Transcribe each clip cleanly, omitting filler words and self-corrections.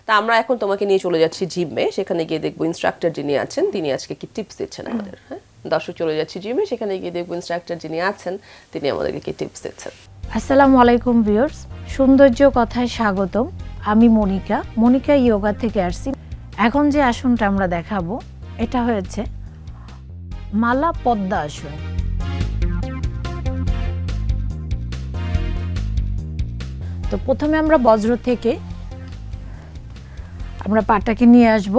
তা আমরা এখন তোমাকে নিয়ে চলে যাচ্ছি জিমে, সেখানে গিয়ে দেখবো ইনস্ট্রাক্টর যিনি আছেন তিনি আজকে কি টিপস দিচ্ছেন আমাদের। হ্যাঁ, দর্শক চলে যাচ্ছি জিমে, সেখানে গিয়ে দেখবো ইনস্ট্রাক্টর যিনি আছেন তিনি আমাদেরকে কি টিপস দিচ্ছেন। আসসালামু আলাইকুম ভিউয়ার্স, সৌন্দর্য কথায় স্বাগতম। আমি মনিকা ইয়োগা থেকে আসছি। এখন যে আসনটা আমরা দেখাবো এটা হয়েছে মালা পদ্মা আসন। তো প্রথমে আমরা বজ্র থেকে আমরা পাটাকে নিয়ে আসব,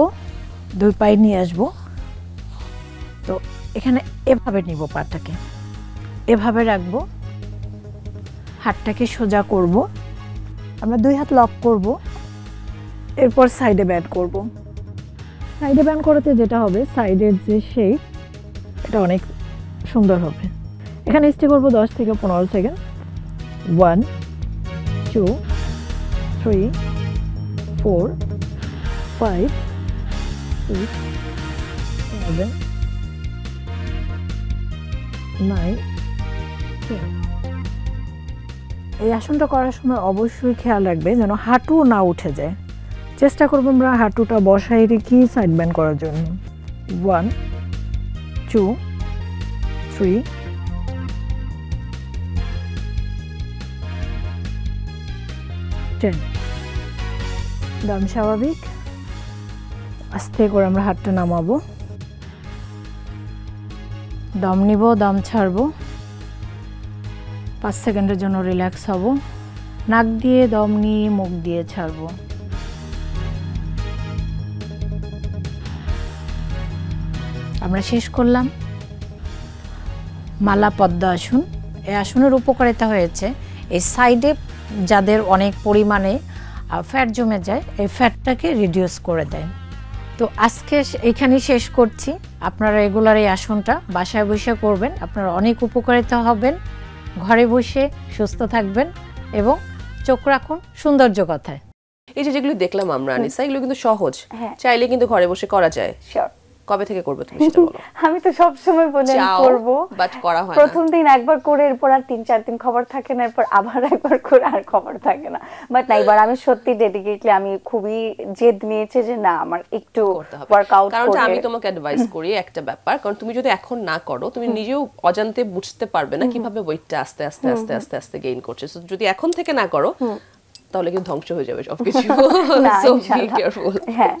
দুই পায়ে নিয়ে আসব। তো এখানে এভাবে নিব, পাটাকে এভাবে রাখবো, হাতটাকে সোজা করব, আমরা দুই হাত লক করব, এরপর সাইডে ব্যান্ড করব। সাইডে ব্যান্ড করতে যেটা হবে, সাইডের যে শেপ এটা অনেক সুন্দর হবে। এখানে স্টে করব 10 থেকে 15 সেকেন্ড। 1 2 3 4 5 6 7 9 10। এই আসনটা করার সময় অবশ্যই খেয়াল রাখবে যেন হাঁটু না উঠে যায়। চেষ্টা করবো আমরা হাঁটুটা বসাই রেখে সাইড ব্যান্ড করার জন্য। 1 2 3 10। দম স্বাভাবিক, আস্তে করে আমরা হাতটা নামাবো, দম নিব, দম ছাড়বো, 5 সেকেন্ডের জন্য রিল্যাক্স হব। নাক দিয়ে দম নিয়ে মুখ দিয়ে ছাড়বো। আমরা শেষ করলাম মালা পদ্মা আসন। এই আসনের উপকারিতা হয়েছে এই সাইডে যাদের অনেক পরিমাণে ফ্যাট জমে যায়, এই ফ্যাটটাকে রিডিউস করে দেয়। তো আজকে এখানেই শেষ করছি। আপনারা রেগুলার এই আসনটা বাসায় বসে করবেন, আপনারা অনেক উপকারিতা হবেন। ঘরে বসে সুস্থ থাকবেন এবং চোখ রাখুন সৌন্দর্য কথায়। এই যে যেগুলো দেখলাম আমরা আনিসা, এগুলো কিন্তু সহজ, চাইলে কিন্তু ঘরে বসে করা যায়। শিওর। কবে থেকে করবে তুমি সেটা বলো। আমি তো সব সময় বলি আমি করব, বাট করা হয় না। প্রথম দিন একবার করে এরপর আর 3-4 দিন খবর থাকে না, এরপর আবার একবার করে আর খবর থাকে না। বাট না, এবার আমি সত্যি ডেডিকেটলি আমি খুবই জেদ নিয়েছে যে না আমার একটু ওয়ার্কআউট করতে। কারণ আমি তোমাকে অ্যাডভাইস করি একটা ব্যাপার, কারণ তুমি যদি এখন না করো তুমি নিজেও অজান্তে বুঝতে পারবে না কিভাবে ওয়েটটা আস্তে আস্তে আস্তে আস্তে আস্তে গেইন করছে। সো যদি এখন থেকে না করো তাহলে কিন্তু ধ্বংস হয়ে যাবে সবকিছু। So be careful. হ্যাঁ।